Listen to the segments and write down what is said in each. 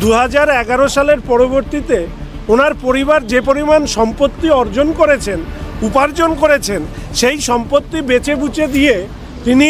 2011 সালের পরবর্তীতে ওনার পরিবার যে পরিমাণ সম্পত্তি অর্জন করেছেন, উপার্জন করেছেন, সেই সম্পত্তি বেচে বুচে দিয়ে তিনি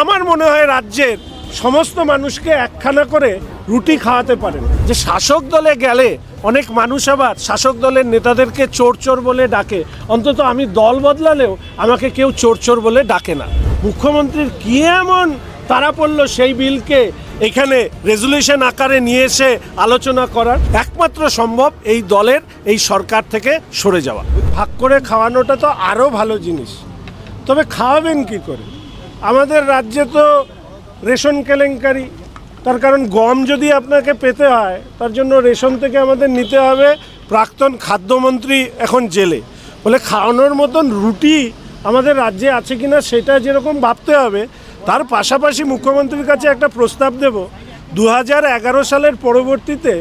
আমার মনে হয় রাজ্যের সমস্ত মানুষকে একখানা করে রুটি খাওয়াতে পারেন। যে শাসক দলে গেলে অনেক মানুষ আবার শাসক দলের নেতাদেরকে চোর চোর বলে ডাকে, অন্তত আমি দল বদলালেও আমাকে কেউ চোর চোর বলে ডাকে না। মুখ্যমন্ত্রীর কী এমন তাড়া পড়ল সেই বিলকে এখানে রেজুলেশন আকারে নিয়ে এসে আলোচনা করার? একমাত্র সম্ভব এই দলের, এই সরকার থেকে সরে যাওয়া। ভাগ করে খাওয়ানোটা তো আরও ভালো জিনিস, তবে খাওয়াবেন কি করে? আমাদের রাজ্যে তো রেশন কেলেঙ্কারি, তার কারণ গম যদি আপনাকে পেতে হয় তার জন্য রেশন থেকে আমাদের নিতে হবে। প্রাক্তন খাদ্যমন্ত্রী এখন জেলে, বলে খাওয়ানোর মতন রুটি আমাদের রাজ্যে আছে কিনা সেটা যেরকম ভাবতে হবে, তার পাশাপাশি মুখ্যমন্ত্রীর কাছে একটা প্রস্তাব দেব। 2011 সালের পরবর্তীতে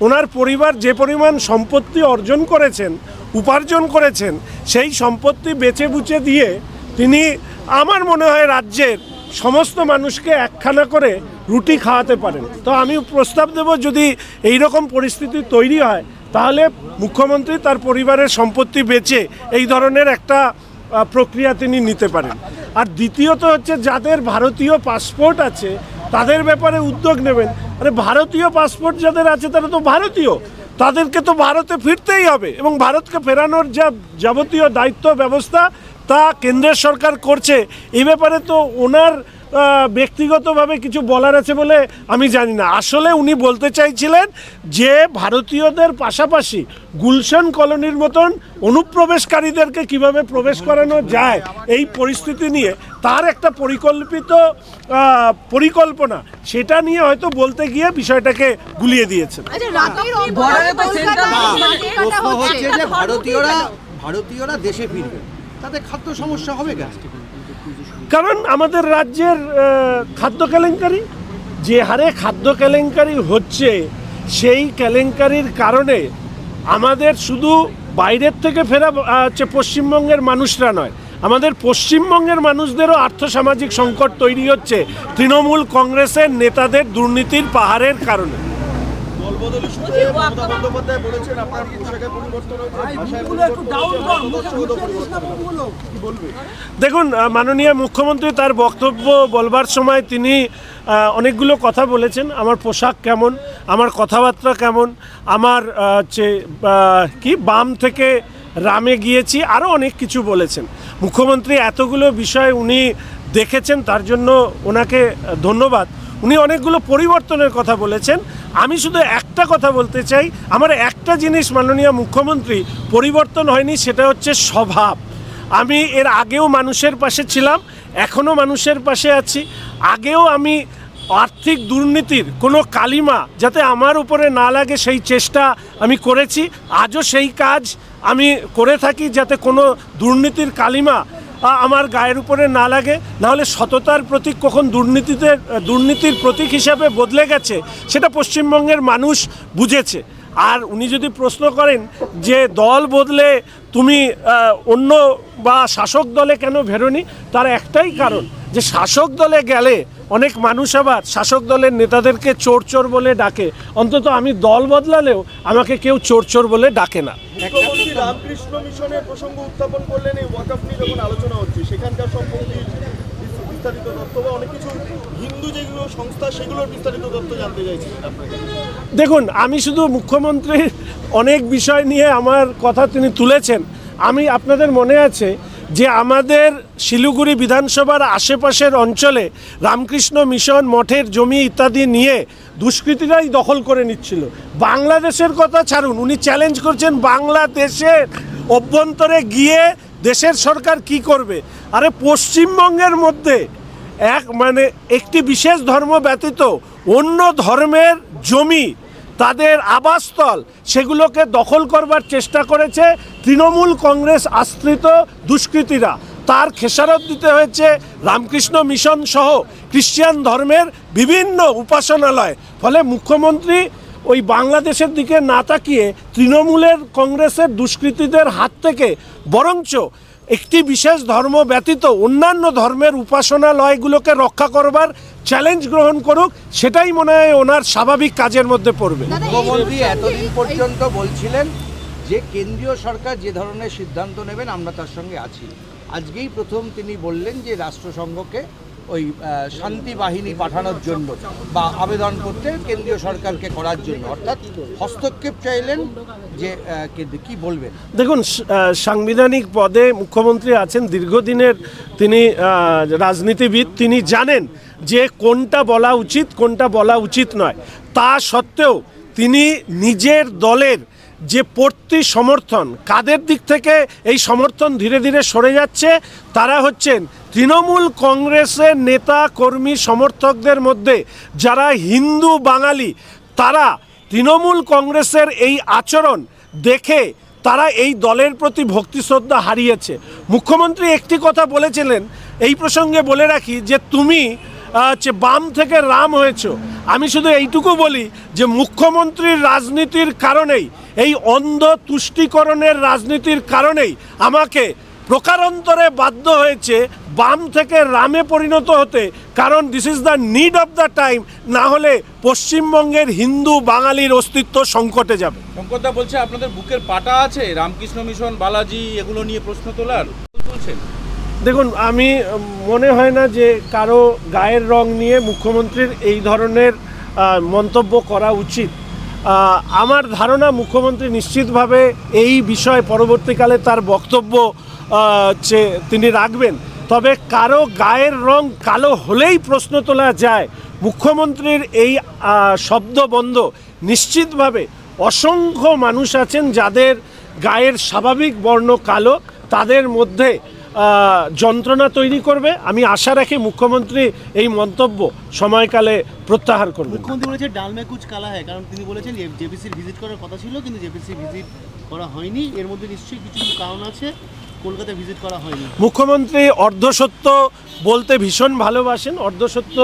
ওনার পরিবার যে পরিমাণ সম্পত্তি অর্জন করেছেন, উপার্জন করেছেন, সেই সম্পত্তি বেচে বুচে দিয়ে তিনি আমার মনে হয় রাজ্যের সমস্ত মানুষকে একখানা করে রুটি খাওয়াতে পারেন। তো আমি প্রস্তাব দেব, যদি এই রকম পরিস্থিতি তৈরি হয় তাহলে মুখ্যমন্ত্রী তার পরিবারের সম্পত্তি বেচে এই ধরনের একটা প্রক্রিয়া তিনি নিতে পারেন। আর দ্বিতীয়ত হচ্ছে, যাদের ভারতীয় পাসপোর্ট আছে তাদের ব্যাপারে উদ্যোগ নেবেন। আরে ভারতীয় পাসপোর্ট যাদের আছে তারা তো ভারতীয়, তাদেরকে তো ভারতে ফিরতেই হবে, এবং ভারতকে ফেরানোর যা যাবতীয় দায়িত্ব ব্যবস্থা তা কেন্দ্রের সরকার করছে। এই ব্যাপারে তো ওনার ব্যক্তিগতভাবে কিছু বলার আছে বলে আমি জানি না। আসলে উনি বলতে চাইছিলেন যে ভারতীয়দের পাশাপাশি গুলশান কলোনির মতন অনুপ্রবেশকারীদেরকে কিভাবে প্রবেশ করানো যায় এই পরিস্থিতি নিয়ে তার একটা পরিকল্পনা, সেটা নিয়ে হয়তো বলতে গিয়ে বিষয়টাকে গুলিয়ে দিয়েছেন। ভারতীয়রা দেশে ফিরবে, তাতে খাদ্য সমস্যা হবে কেন? কারণ আমাদের রাজ্যের খাদ্য কেলেঙ্কারি, যে হারে খাদ্য কেলেঙ্কারি হচ্ছে, সেই কেলেঙ্কারির কারণে আমাদের শুধু বাইরের থেকে ফেরা হচ্ছে পশ্চিমবঙ্গের মানুষরা নয়, আমাদের পশ্চিমবঙ্গের মানুষদেরও আর্থসামাজিক সংকট তৈরি হচ্ছে তৃণমূল কংগ্রেসের নেতাদের দুর্নীতির পাহাড়ের কারণে। দেখুন, মাননীয় মুখ্যমন্ত্রী তার বক্তব্য বলবার সময় তিনি অনেকগুলো কথা বলেছেন। আমার পোশাক কেমন, আমার কথাবার্তা কেমন, আমার কি বাম থেকে রামে গিয়েছি, আরও অনেক কিছু বলেছেন। মুখ্যমন্ত্রী এতগুলো বিষয় উনি দেখেছেন, তার জন্য ওনাকে ধন্যবাদ। উনি অনেকগুলো পরিবর্তনের কথা বলেছেন। আমি শুধু একটা কথা বলতে চাই, আমার একটা জিনিস মাননীয় মুখ্যমন্ত্রী পরিবর্তন হয়নি, সেটা হচ্ছে স্বভাব। আমি এর আগেও মানুষের পাশে ছিলাম, এখনও মানুষের পাশে আছি। আগেও আমি আর্থিক দুর্নীতির কোনো কালিমা যাতে আমার উপরে না লাগে সেই চেষ্টা আমি করেছি, আজও সেই কাজ আমি করে থাকি, যাতে কোনো দুর্নীতির কালিমা আমার গায়ের উপরে না লাগে। নাহলে সততার প্রতীক কখন দুর্নীতির প্রতীক হিসাবে বদলে গেছে সেটা পশ্চিমবঙ্গের মানুষ বুঝেছে। আর উনি যদি প্রশ্ন করেন যে দল বদলে তুমি অন্য বা শাসক দলে কেন ভেরোনি, তার একটাই কারণ, যে শাসক দলে গেলে অনেক মানুষ আবার শাসক দলের নেতাদেরকে চোর চোর বলে ডাকে, অন্তত আমি দল বদলালেও আমাকে কেউ চোর চোর বলে ডাকে না। রামকৃষ্ণ মিশনের প্রসঙ্গ উত্থাপন করলেন, এই ওয়াকফ নিয়ে যখন আলোচনা হচ্ছে সেখানকার সম্পত্তির বিস্তারিত তথ্য বা অনেক কিছু হিন্দু যেগুলো সংস্থা সেগুলোর বিস্তারিত তথ্য জানতে চাইছিলেন আপনাকে। দেখুন, আমি শুধু মুখ্যমন্ত্রীর অনেক বিষয় নিয়ে আমার কথা তিনি তুলেছেন। আমি আপনাদের মনে আছে যে আমাদের শিলিগুড়ি বিধানসভার আশেপাশের অঞ্চলে রামকৃষ্ণ মিশন মঠের জমি ইত্যাদি নিয়ে দুষ্কৃতীরাই দখল করে নিচ্ছিল। বাংলাদেশের কথা ছাড়ুন, উনি চ্যালেঞ্জ করছেন বাংলাদেশের অভ্যন্তরে গিয়ে দেশের সরকার কি করবে। আরে পশ্চিমবঙ্গের মধ্যে একটি বিশেষ ধর্ম ব্যতীত অন্য ধর্মের জমি, তাদের আবাসস্থল, সেগুলোকে দখল করবার চেষ্টা করেছে তৃণমূল কংগ্রেস আশ্রিত দুষ্কৃতীরা। তার খেসারত দিতে হয়েছে রামকৃষ্ণ মিশন সহ খ্রিস্টান ধর্মের বিভিন্ন উপাসনালয়। ফলে মুখ্যমন্ত্রী ওই বাংলাদেশের দিকে না তাকিয়ে তৃণমূলের কংগ্রেসের দুষ্কৃতীদের হাত থেকে বরঞ্চ একটি বিশেষ ধর্ম ব্যতীত অন্যান্য ধর্মের উপাসনালয়গুলোকে রক্ষা করবার চ্যালেঞ্জ গ্রহণ করুক, সেটাই মনে হয় ওনার স্বাভাবিক কাজের মধ্যে পড়বে। মুখ্যমন্ত্রী এতদিন পর্যন্ত বলছিলেন যে কেন্দ্রীয় সরকার যে ধরনের সিদ্ধান্ত নেবেন আমরা তার সঙ্গে আছি। আজকেই প্রথম তিনি বললেন যে রাষ্ট্রসংঘকে ওই শান্তি বাহিনী পাঠানোর জন্য বা আবেদন করতে কেন্দ্রীয় সরকারকে করার জন্য, অর্থাৎ হস্তক্ষেপ চাইলেন। যে কি বলবেন? দেখুন, সাংবিধানিক পদে মুখ্যমন্ত্রী আছেন, দীর্ঘদিনের তিনি রাজনীতিবিদ, তিনি জানেন যে কোনটা বলা উচিত কোনটা বলা উচিত নয়। তা সত্ত্বেও তিনি নিজের দলের যে পড়তি সমর্থন, কাদের দিক থেকে এই সমর্থন ধীরে ধীরে সরে যাচ্ছে, তারা হচ্ছেন তৃণমূল কংগ্রেসের নেতা কর্মী সমর্থকদের মধ্যে যারা হিন্দু বাঙালি, তারা তৃণমূল কংগ্রেসের এই আচরণ দেখে তারা এই দলের প্রতি ভক্তি শ্রদ্ধা হারিয়েছে। মুখ্যমন্ত্রী একটি কথা বলেছিলেন, এই প্রসঙ্গে বলে রাখি যে তুমি বাম থেকে রাম হয়েছ। আমি শুধু এইটুকু বলি যে মুখ্যমন্ত্রীর রাজনীতির কারণেই, এই অন্ধ তুষ্টিকরণের রাজনীতির কারণেই আমাকে প্রকারান্তরে বাধ্য হয়েছে বাম থেকে রামে পরিণত হতে, কারণ this is the need of the time. না হলে পশ্চিমবঙ্গের হিন্দু বাঙালির অস্তিত্ব সংকটে যাবে। শঙ্করদা বলছে আপনাদের বুকের পাটা আছে রামকৃষ্ণ মিশন, বালাজি এগুলো নিয়ে প্রশ্ন তোলার বলছেন। দেখুন, আমি মনে হয় না যে কারো গায়ের রং নিয়ে মুখ্যমন্ত্রীর এই ধরনের মন্তব্য করা উচিত। আমার ধারণা মুখ্যমন্ত্রী নিশ্চিতভাবে এই বিষয়ে পরবর্তীকালে তার বক্তব্য তিনি রাখবেন। তবে কারো গায়ের রং কালো হলেই প্রশ্ন তোলা যায়, মুখ্যমন্ত্রীর এই শব্দবন্ধ নিশ্চিতভাবে অসংখ্য মানুষ আছেন যাদের গায়ের স্বাভাবিক বর্ণ কালো, তাদের মধ্যে যন্ত্রণা তৈরি করবে। আমি আশা রাখি মুখ্যমন্ত্রী এই মন্তব্য সময়কালে প্রত্যাহার করবেন। মুখ্যমন্ত্রী বলেছে ডাল মে কুচ কালা হয়, কারণ তিনি বলেছেন জেপিসির ভিজিট করার কথা ছিল কিন্তু জেপিসি ভিজিট করা হয়নি। এর মধ্যে নিশ্চয়ই কিছু কারণ আছে, কলকাতায় ভিজিট করা হয়নি। মুখ্যমন্ত্রী অর্ধসত্য বলতে ভীষণ ভালোবাসেন, অর্ধসত্য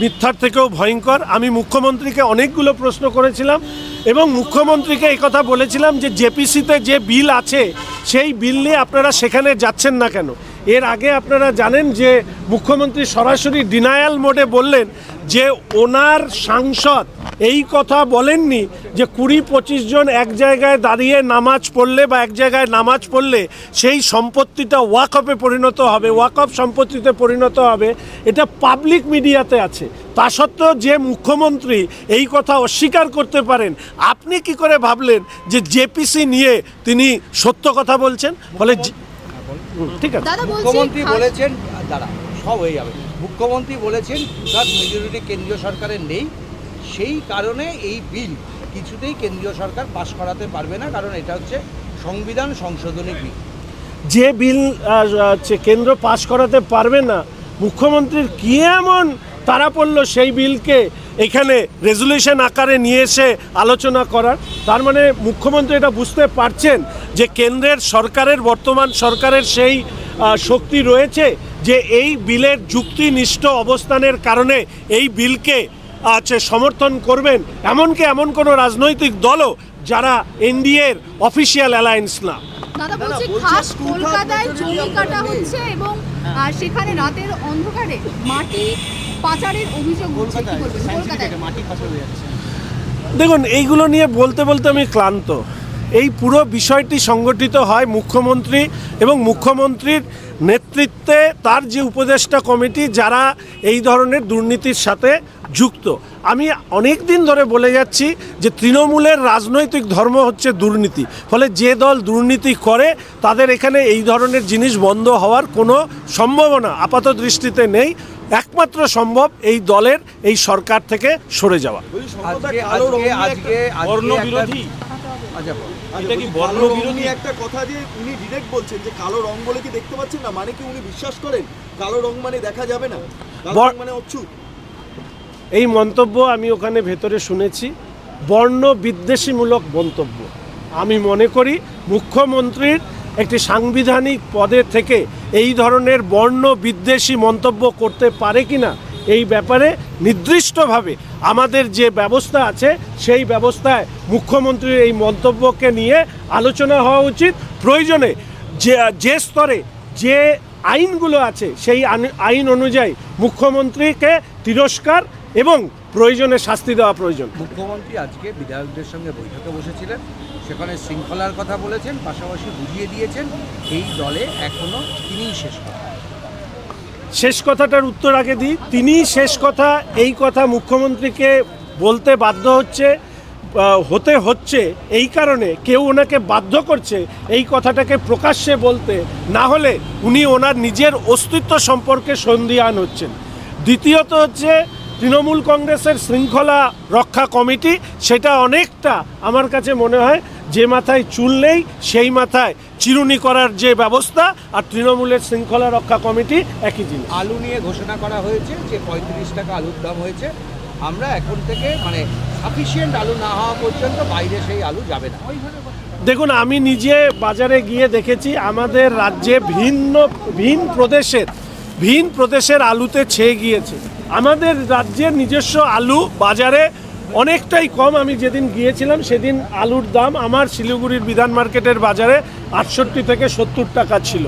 মিথ্যার থেকেও ভয়ঙ্কর। আমি মুখ্যমন্ত্রীকে অনেকগুলো প্রশ্ন করেছিলাম এবং মুখ্যমন্ত্রীকে এই কথা বলেছিলাম যে জেপিসিতে যে বিল আছে সেই বিল নিয়ে আপনারা সেখানে যাচ্ছেন না কেন। এর আগে আপনারা জানেন যে মুখ্যমন্ত্রী সরাসরি ডিনায়াল মোডে বললেন যে ওনার সাংসদ এই কথা বলেননি যে 20-25 জন এক জায়গায় দাঁড়িয়ে নামাজ পড়লে বা এক জায়গায় নামাজ পড়লে সেই সম্পত্তিটা ওয়াকফে পরিণত হবে, ওয়াকফ সম্পত্তিতে পরিণত হবে। এটা পাবলিক মিডিয়াতে আছে। তা সত্ত্বেও যে মুখ্যমন্ত্রী এই কথা অস্বীকার করতে পারেন, আপনি কি করে ভাবলেন যে জেপিসি নিয়ে তিনি সত্য কথা বলছেন? ফলে ঠিক আছে, মুখ্যমন্ত্রী বলেছেন সব হয়ে যাবে। মুখ্যমন্ত্রী বলেছেন তার মেজরিটি কেন্দ্রীয় সরকারের নেই, সেই কারণে এই বিল কিছুতেই কেন্দ্রীয় সরকার পাশ করাতে পারবে না, কারণ এটা হচ্ছে সংবিধান সংশোধনী বিল। যে বিল কেন্দ্র পাশ করাতে পারবে না, মুখ্যমন্ত্রীর কি এমন তারা পড়ল সেই বিলকে এখানে রেজুলেশন আকারে নিয়ে এসে আলোচনা করার? তার মানে মুখ্যমন্ত্রী এটা বুঝতে পারছেন যে কেন্দ্রের সরকারের, বর্তমান সরকারের সেই শক্তি রয়েছে যে এই বিলের যুক্তিনিষ্ঠ অবস্থানের কারণে এই বিলকে সমর্থন করবেন। এমনকি এমন কোনো রাজনৈতিক দলও যারা এনডিএর অফিসিয়াল অ্যালায়েন্স না। দাদা বলছি খাস কলকাতায় জমি কাটা হচ্ছে এবং সেখানে রাতের অন্ধকারে মাটি পাচারের অভিযোগ উঠছে, কি বলবেন? কলকাতায় মাটি পাচার হয়ে যাচ্ছে। দেখুন, এইগুলো নিয়ে বলতে বলতে আমি ক্লান্ত। এই পুরো বিষয়টি সংগঠিত হয় মুখ্যমন্ত্রী এবং মুখ্যমন্ত্রীর নেতৃত্বে তার যে উপদেষ্টা কমিটি যারা এই ধরনের দুর্নীতির সাথে যুক্ত। আমি অনেক দিন ধরে বলে যাচ্ছি যে তৃণমূলের রাজনৈতিক ধর্ম হচ্ছে দুর্নীতি। ফলে যে দল দুর্নীতি করে তাদের এখানে এই ধরনের জিনিস বন্ধ হওয়ার কোনো সম্ভাবনা আপাত দৃষ্টিতে নেই। একমাত্র সম্ভব এই দলের, এই সরকার থেকে সরে যাওয়া। এটা কি বর্ণ বিরোধী একটা কথা যে উনি ডিরেক্ট বলছেন যে কালো রং বলে কি দেখতে পাচ্ছেন না, মানে কি উনি বিশ্বাস করেন কালো রং মানে দেখা যাবে না, কালো রং মানে অচ্ছুত? এই মন্তব্য আমি ওখানে ভেতরে শুনেছি, বর্ণ বিদ্বেষীমূলক মন্তব্য। আমি মনে করি মুখ্যমন্ত্রীর একটি সাংবিধানিক পদে থেকে এই ধরনের বর্ণ বিদ্বেষী মন্তব্য করতে পারে কিনা এই ব্যাপারে নির্দিষ্টভাবে আমাদের যে ব্যবস্থা আছে সেই ব্যবস্থায় মুখ্যমন্ত্রীর এই মন্তব্যকে নিয়ে আলোচনা হওয়া উচিত। প্রয়োজনে যে স্তরে যে আইনগুলো আছে সেই আইন অনুযায়ী মুখ্যমন্ত্রীকে তিরস্কার এবং প্রয়োজনে শাস্তি দেওয়া প্রয়োজন। মুখ্যমন্ত্রী আজকে বিধায়কদের সঙ্গে বৈঠকে বসেছিলেন, সেখানে শৃঙ্খলার কথা বলেছেন, পাশাপাশি বুঝিয়ে দিয়েছেন এই দলে এখনো তিনিই শেষ কথা। শেষ কথাটার উত্তর আগে দিই, তিনিই শেষ কথা, এই কথা মুখ্যমন্ত্রীকে বলতে বাধ্য হচ্ছে এই কারণে কেউ ওনাকে বাধ্য করছে এই কথাটাকে প্রকাশ্যে বলতে, না হলে উনি ওনার নিজের অস্তিত্ব সম্পর্কে সন্দিহান হচ্ছেন। দ্বিতীয়ত হচ্ছে তৃণমূল কংগ্রেসের শৃঙ্খলা রক্ষা কমিটি, সেটা অনেকটা আমার কাছে মনে হয় যে মাথায় চুল নেই সেই মাথায় চিরুনি করার যে ব্যবস্থা, আর তৃণমূলের শৃঙ্খলা রক্ষা কমিটি একই জিনিস। আলু নিয়ে ঘোষণা করা হয়েছে যে 35 টাকা আলুর দাম হয়েছে, আমরা এখন থেকে মানে সাফিসিয়েন্ট আলু না হওয়া পর্যন্ত বাইরে সেই আলু যাবে না। দেখুন, আমি নিজে বাজারে গিয়ে দেখেছি আমাদের রাজ্যে ভিন প্রদেশের আলুতে ছেয়ে গিয়েছে। আমাদের রাজ্যের নিজস্ব আলু বাজারে অনেকটাই কম। আমি যেদিন গিয়েছিলাম সেদিন আলুর দাম আমার শিলিগুড়ির বিধান মার্কেটের বাজারে 68 থেকে 70 টাকা ছিল।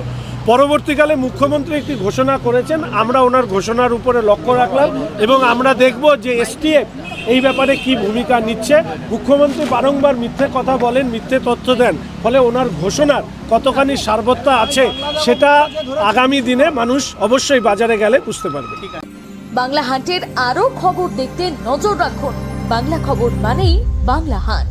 পরবর্তীকালে মুখ্যমন্ত্রী একটি ঘোষণা করেছেন, আমরা ওনার ঘোষণার উপরে লক্ষ্য রাখলাম এবং আমরা দেখব যে এসটিএফ এই ব্যাপারে কি ভূমিকা নিচ্ছে। মুখ্যমন্ত্রী বারংবার মিথ্যে কথা বলেন, মিথ্যে তথ্য দেন, ফলে ওনার ঘোষণার কতখানি সারবত্তা আছে সেটা আগামী দিনে মানুষ অবশ্যই বাজারে গেলে বুঝতে পারবে। বাংলা হাটের আরও খবর দেখতে নজর রাখুন। বাংলা খবর মানেই বাংলা হাট।